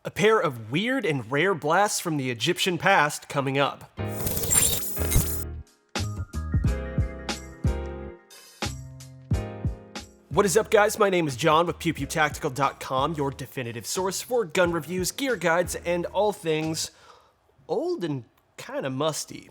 A pair of weird and rare blasts from the Egyptian past coming up. What is up, guys? My name is John with PewPewTactical.com, your definitive source for gun reviews, gear guides, and all things old and kinda musty.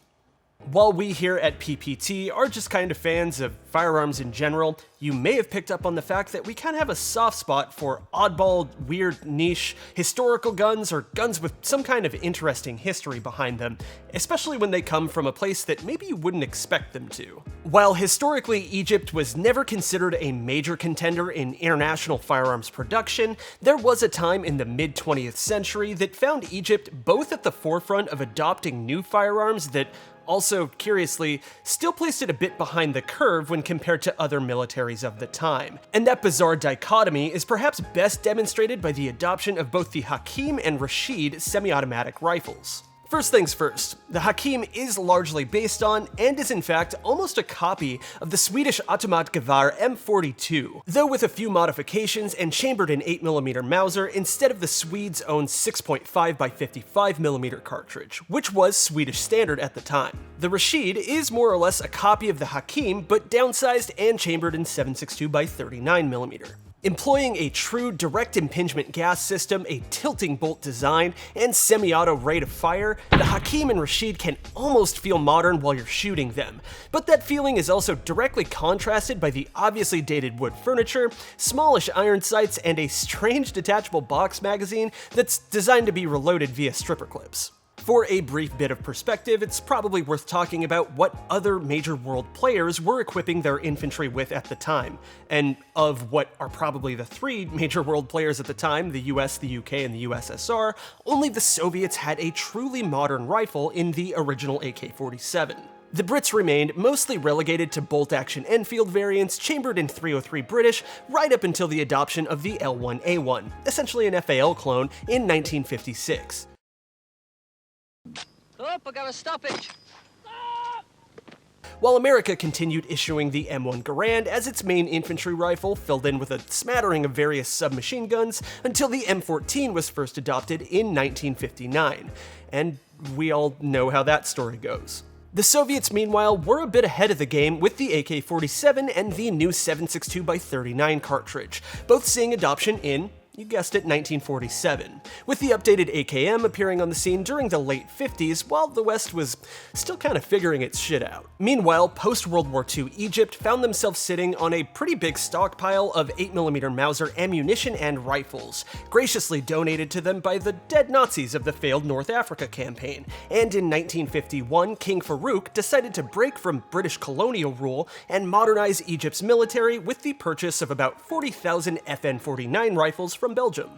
While we here at PPT are just kind of fans of firearms in general, you may have picked up on the fact that we kind of have a soft spot for oddball, weird, niche, historical guns or guns with some kind of interesting history behind them, especially when they come from a place that maybe you wouldn't expect them to. While historically Egypt was never considered a major contender in international firearms production, there was a time in the mid-20th century that found Egypt both at the forefront of adopting new firearms that also, curiously, still placed it a bit behind the curve when compared to other militaries of the time. And that bizarre dichotomy is perhaps best demonstrated by the adoption of both the Hakim and Rasheed semi-automatic rifles. First things first, the Hakim is largely based on, and is in fact almost a copy of the Swedish Automatgewehr M42, though with a few modifications and chambered in 8mm Mauser instead of the Swedes' own 6.5 by 55mm cartridge, which was Swedish standard at the time. The Rasheed is more or less a copy of the Hakim, but downsized and chambered in 7.62 by 39mm. Employing a true direct impingement gas system, a tilting bolt design, and semi-auto rate of fire, the Hakim and Rasheed can almost feel modern while you're shooting them, but that feeling is also directly contrasted by the obviously dated wood furniture, smallish iron sights, and a strange detachable box magazine that's designed to be reloaded via stripper clips. For a brief bit of perspective, it's probably worth talking about what other major world players were equipping their infantry with at the time. And of what are probably the three major world players at the time, the US, the UK, and the USSR, only the Soviets had a truly modern rifle in the original AK-47. The Brits remained mostly relegated to bolt-action Enfield variants chambered in .303 British right up until the adoption of the L1A1, essentially an FAL clone, in 1956. Oh, I got a stoppage. While America continued issuing the M1 Garand as its main infantry rifle, filled in with a smattering of various submachine guns, until the M14 was first adopted in 1959. And we all know how that story goes. The Soviets, meanwhile, were a bit ahead of the game with the AK-47 and the new 7.62 by 39 cartridge, both seeing adoption in, you guessed it, 1947, with the updated AKM appearing on the scene during the late 50s while the West was still kind of figuring its shit out. Meanwhile, post-World War II Egypt found themselves sitting on a pretty big stockpile of 8mm Mauser ammunition and rifles, graciously donated to them by the dead Nazis of the failed North Africa campaign, and in 1951, King Farouk decided to break from British colonial rule and modernize Egypt's military with the purchase of about 40,000 FN-49 rifles from Belgium.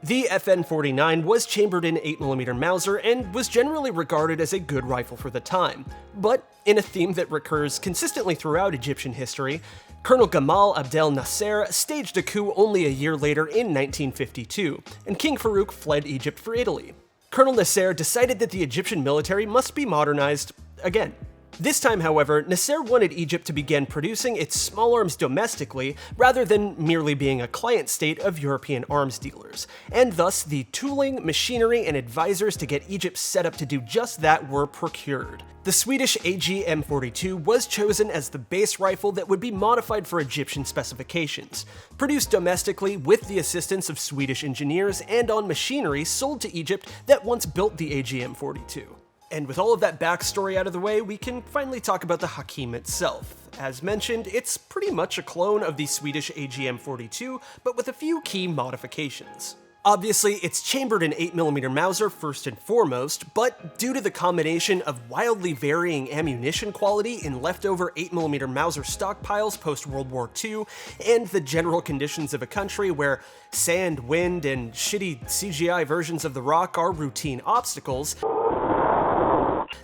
The FN-49 was chambered in 8mm Mauser and was generally regarded as a good rifle for the time, but in a theme that recurs consistently throughout Egyptian history, Colonel Gamal Abdel Nasser staged a coup only a year later in 1952, and King Farouk fled Egypt for Italy. Colonel Nasser decided that the Egyptian military must be modernized again. This time, however, Nasser wanted Egypt to begin producing its small arms domestically rather than merely being a client state of European arms dealers, and thus the tooling, machinery, and advisors to get Egypt set up to do just that were procured. The Swedish AG M42 was chosen as the base rifle that would be modified for Egyptian specifications, produced domestically with the assistance of Swedish engineers and on machinery sold to Egypt that once built the AG M42. And with all of that backstory out of the way, we can finally talk about the Hakim itself. As mentioned, it's pretty much a clone of the Swedish AGM-42, but with a few key modifications. Obviously, it's chambered in 8mm Mauser first and foremost, but due to the combination of wildly varying ammunition quality in leftover 8mm Mauser stockpiles post-World War II, and the general conditions of a country where sand, wind, and shitty CGI versions of the rock are routine obstacles,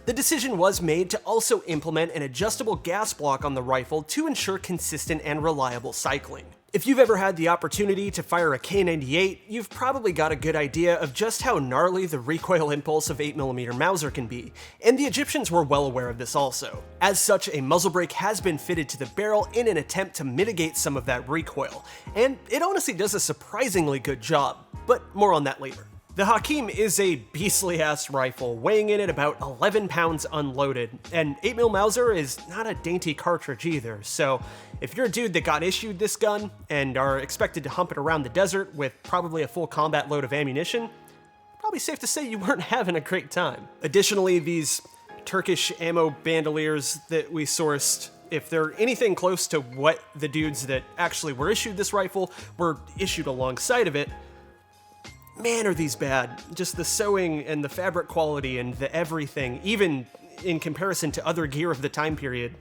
the decision was made to also implement an adjustable gas block on the rifle to ensure consistent and reliable cycling. If you've ever had the opportunity to fire a K98, you've probably got a good idea of just how gnarly the recoil impulse of 8mm Mauser can be, and the Egyptians were well aware of this also. As such, a muzzle brake has been fitted to the barrel in an attempt to mitigate some of that recoil, and it honestly does a surprisingly good job, but more on that later. The Hakim is a beastly-ass rifle, weighing in at about 11 pounds unloaded, and 8mm Mauser is not a dainty cartridge either, so if you're a dude that got issued this gun and are expected to hump it around the desert with probably a full combat load of ammunition, probably safe to say you weren't having a great time. Additionally, these Turkish ammo bandoliers that we sourced, if they're anything close to what the dudes that actually were issued this rifle were issued alongside of it, man, are these bad. Just the sewing and the fabric quality and the everything, even in comparison to other gear of the time period.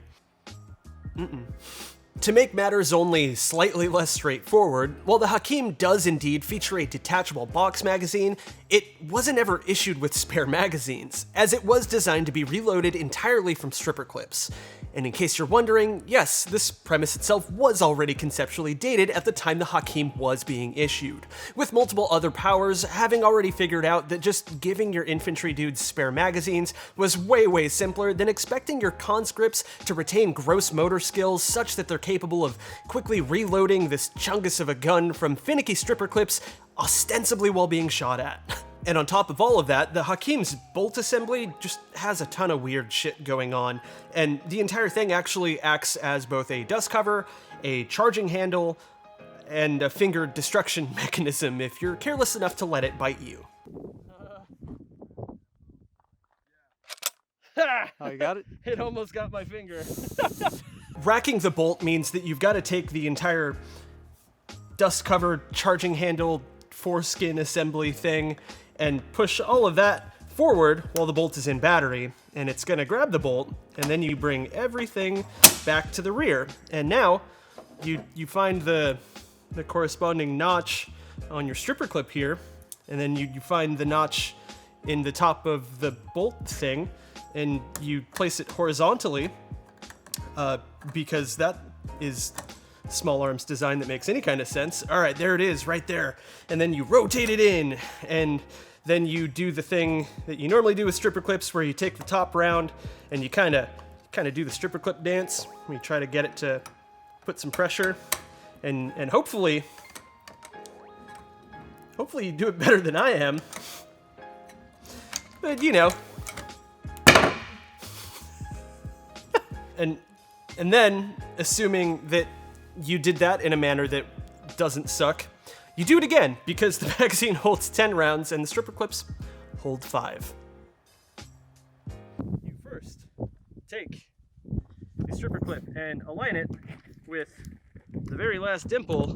To make matters only slightly less straightforward, while the Hakim does indeed feature a detachable box magazine, it wasn't ever issued with spare magazines, as it was designed to be reloaded entirely from stripper clips. And in case you're wondering, yes, this premise itself was already conceptually dated at the time the Hakim was being issued, with multiple other powers having already figured out that just giving your infantry dudes spare magazines was way simpler than expecting your conscripts to retain gross motor skills such that they're capable of quickly reloading this chungus of a gun from finicky stripper clips, ostensibly while being shot at. And on top of all of that, the Hakim's bolt assembly just has a ton of weird shit going on, and the entire thing actually acts as both a dust cover, a charging handle, and a finger destruction mechanism if you're careless enough to let it bite you. Oh, you got it? It almost got my finger. Racking the bolt means that you've got to take the entire dust cover, charging handle, foreskin assembly thing and push all of that forward while the bolt is in battery, and it's gonna grab the bolt, and then you bring everything back to the rear. And now you find the corresponding notch on your stripper clip here, and then you find the notch in the top of the bolt thing, and you place it horizontally because that is small arms design that makes any kind of sense. All right, there it is right there. And then you rotate it in, and then you do the thing that you normally do with stripper clips where you take the top round and you kind of do the stripper clip dance. You try to get it to put some pressure, and hopefully you do it better than I am. But you know. And then, assuming that you did that in a manner that doesn't suck, you do it again, because the magazine holds 10 rounds and the stripper clips hold 5. You first take the stripper clip and align it with the very last dimple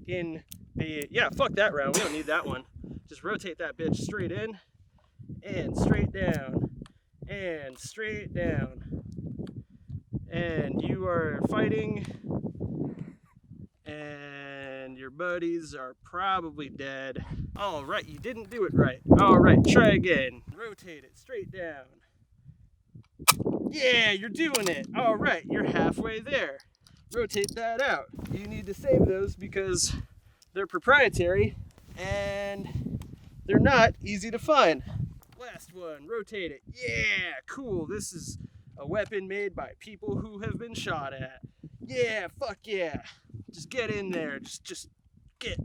in the... Yeah, fuck that round, we don't need that one. Just rotate that bitch straight in, and straight down, and straight down. And you are fighting, and your buddies are probably dead. All right, you didn't do it right. All right, try again. Rotate it straight down. Yeah, you're doing it. All right, you're halfway there. Rotate that out. You need to save those because they're proprietary and they're not easy to find. Last one, rotate it. Yeah, cool. This is a weapon made by people who have been shot at. Yeah, fuck yeah. Just get in there. Just get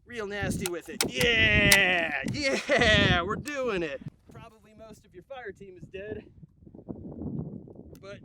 real nasty with it. Yeah, we're doing it. Probably most of your fire team is dead, but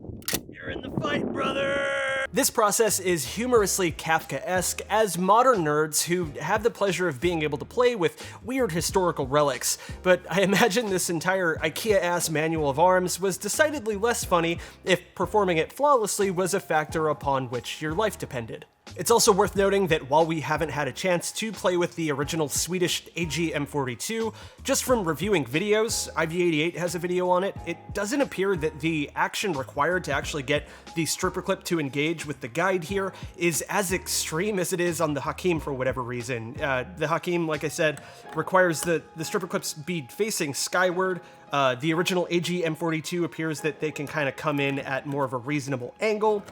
you're in the fight, brother! This process is humorously Kafkaesque, as modern nerds who have the pleasure of being able to play with weird historical relics, but I imagine this entire IKEA-ass manual of arms was decidedly less funny if performing it flawlessly was a factor upon which your life depended. It's also worth noting that while we haven't had a chance to play with the original Swedish AG M42, just from reviewing videos, IV88 has a video on it, it doesn't appear that the action required to actually get the stripper clip to engage with the guide here is as extreme as it is on the Hakim for whatever reason. The Hakim, like I said, requires the stripper clips be facing skyward. The original AG M42 appears that they can kind of come in at more of a reasonable angle.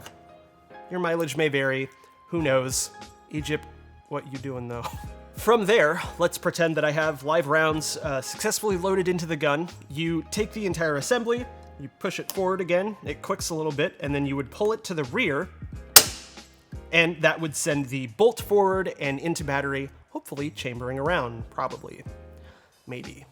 Your mileage may vary. Who knows? Egypt, what you doing though? From there, let's pretend that I have live rounds successfully loaded into the gun. You take the entire assembly, you push it forward again, it clicks a little bit, and then you would pull it to the rear, and that would send the bolt forward and into battery, hopefully chambering around, probably. Maybe.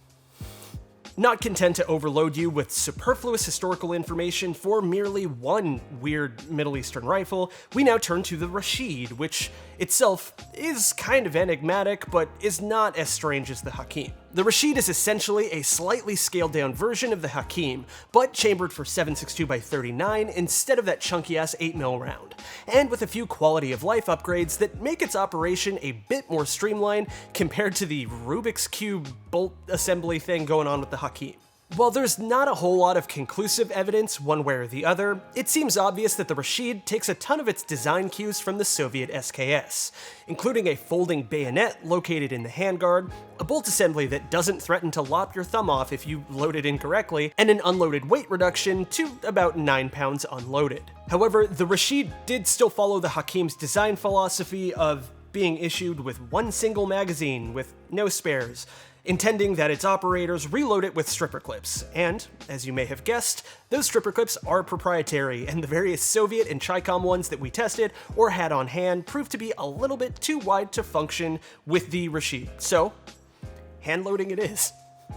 Not content to overload you with superfluous historical information for merely one weird Middle Eastern rifle, we now turn to the Rasheed, which itself is kind of enigmatic, but is not as strange as the Hakim. The Rasheed is essentially a slightly scaled down version of the Hakim, but chambered for 7.62x39 instead of that chunky-ass 8mm round, and with a few quality of life upgrades that make its operation a bit more streamlined compared to the Rubik's Cube bolt assembly thing going on with the Hakim. While there's not a whole lot of conclusive evidence one way or the other, it seems obvious that the Rasheed takes a ton of its design cues from the Soviet SKS, including a folding bayonet located in the handguard, a bolt assembly that doesn't threaten to lop your thumb off if you load it incorrectly, and an unloaded weight reduction to about 9 pounds unloaded. However, the Rasheed did still follow the Hakim's design philosophy of being issued with one single magazine with no spares, intending that its operators reload it with stripper clips, and, as you may have guessed, those stripper clips are proprietary, and the various Soviet and Chicom ones that we tested or had on hand proved to be a little bit too wide to function with the Rasheed, so hand loading it is.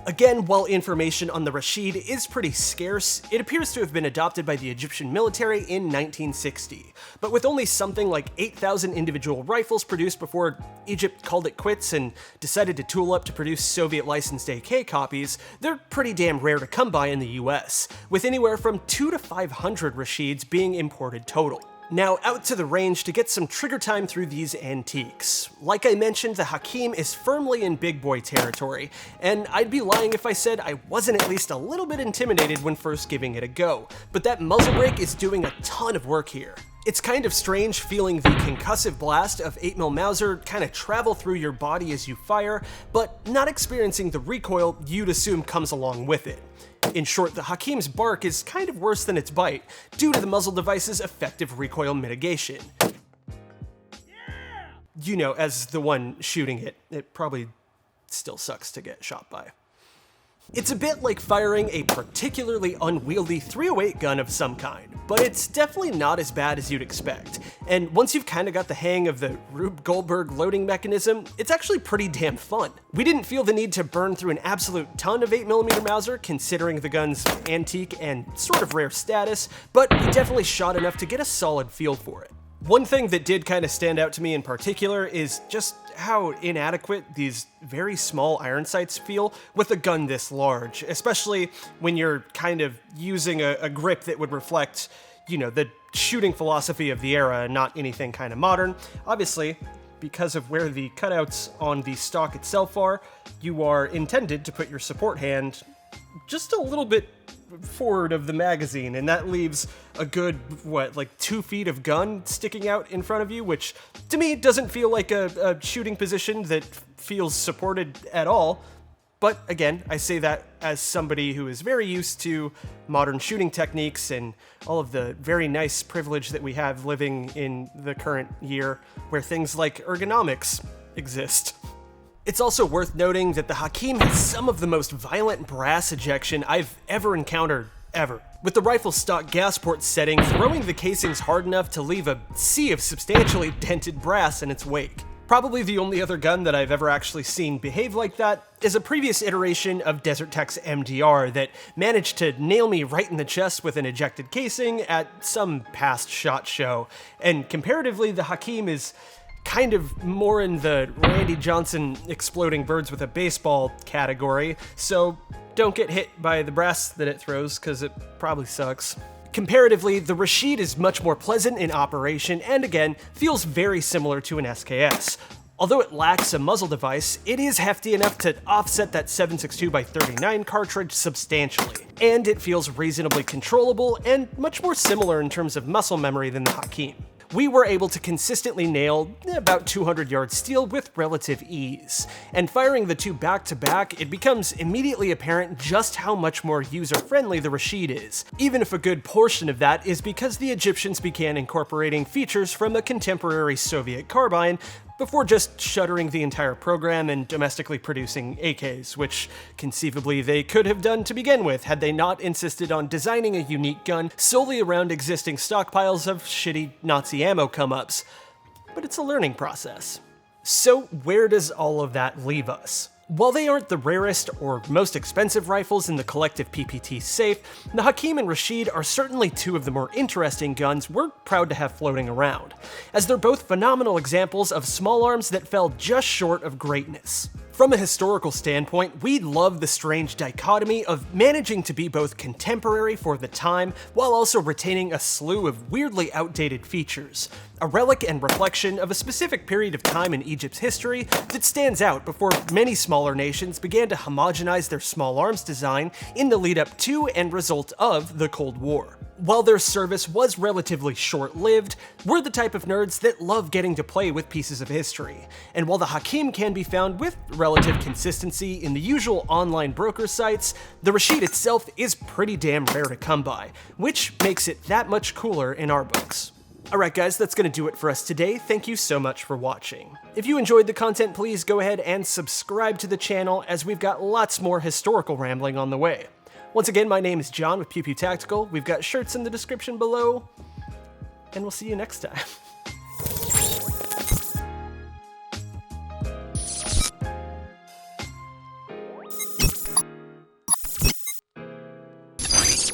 Again, while information on the Rasheed is pretty scarce, it appears to have been adopted by the Egyptian military in 1960. But with only something like 8,000 individual rifles produced before Egypt called it quits and decided to tool up to produce Soviet-licensed AK copies, they're pretty damn rare to come by in the US, with anywhere from 200 to 500 Rasheeds being imported total. Now out to the range to get some trigger time through these antiques. Like I mentioned, the Hakim is firmly in big boy territory, and I'd be lying if I said I wasn't at least a little bit intimidated when first giving it a go, but that muzzle brake is doing a ton of work here. It's kind of strange feeling the concussive blast of 8mm Mauser kind of travel through your body as you fire, but not experiencing the recoil you'd assume comes along with it. In short, the Hakim's bark is kind of worse than its bite, due to the muzzle device's effective recoil mitigation. You know, as the one shooting it, it probably still sucks to get shot by. It's a bit like firing a particularly unwieldy 308 gun of some kind, but it's definitely not as bad as you'd expect. And once you've kind of got the hang of the Rube Goldberg loading mechanism, it's actually pretty damn fun. We didn't feel the need to burn through an absolute ton of 8mm Mauser, considering the gun's antique and sort of rare status, but we definitely shot enough to get a solid feel for it. One thing that did kind of stand out to me in particular is just how inadequate these very small iron sights feel with a gun this large, especially when you're kind of using a grip that would reflect, you know, the shooting philosophy of the era and not anything kind of modern. Obviously, because of where the cutouts on the stock itself are, you are intended to put your support hand just a little bit forward of the magazine, and that leaves a good, like 2 feet of gun sticking out in front of you, which to me doesn't feel like a shooting position that feels supported at all. But again, I say that as somebody who is very used to modern shooting techniques and all of the very nice privilege that we have living in the current year where things like ergonomics exist. It's also worth noting that the Hakim has some of the most violent brass ejection I've ever encountered, ever. With the rifle's stock gas port setting, throwing the casings hard enough to leave a sea of substantially dented brass in its wake. Probably the only other gun that I've ever actually seen behave like that is a previous iteration of Desert Tech's MDR that managed to nail me right in the chest with an ejected casing at some past SHOT Show, and comparatively the Hakim is kind of more in the Randy Johnson exploding birds with a baseball category, so don't get hit by the brass that it throws, because it probably sucks. Comparatively, the Rasheed is much more pleasant in operation and again, feels very similar to an SKS. Although it lacks a muzzle device, it is hefty enough to offset that 7.62x39 cartridge substantially, and it feels reasonably controllable and much more similar in terms of muscle memory than the Hakim. We were able to consistently nail about 200 yards steel with relative ease, and firing the two back to back, it becomes immediately apparent just how much more user-friendly the Rasheed is, even if a good portion of that is because the Egyptians began incorporating features from a contemporary Soviet carbine before just shuttering the entire program and domestically producing AKs, which conceivably they could have done to begin with had they not insisted on designing a unique gun solely around existing stockpiles of shitty Nazi ammo come-ups. But it's a learning process. So where does all of that leave us? While they aren't the rarest or most expensive rifles in the collective PPT safe, the Hakim and Rasheed are certainly two of the more interesting guns we're proud to have floating around, as they're both phenomenal examples of small arms that fell just short of greatness. From a historical standpoint, we love the strange dichotomy of managing to be both contemporary for the time while also retaining a slew of weirdly outdated features, a relic and reflection of a specific period of time in Egypt's history that stands out before many smaller nations began to homogenize their small arms design in the lead up to and result of the Cold War. While their service was relatively short-lived, we're the type of nerds that love getting to play with pieces of history. And while the Hakim can be found with relative consistency in the usual online broker sites, the Rasheed itself is pretty damn rare to come by, which makes it that much cooler in our books. Alright guys, that's gonna do it for us today. Thank you so much for watching. If you enjoyed the content, please go ahead and subscribe to the channel, as we've got lots more historical rambling on the way. Once again, my name is John with Pew Pew Tactical. We've got shirts in the description below, and we'll see you next time.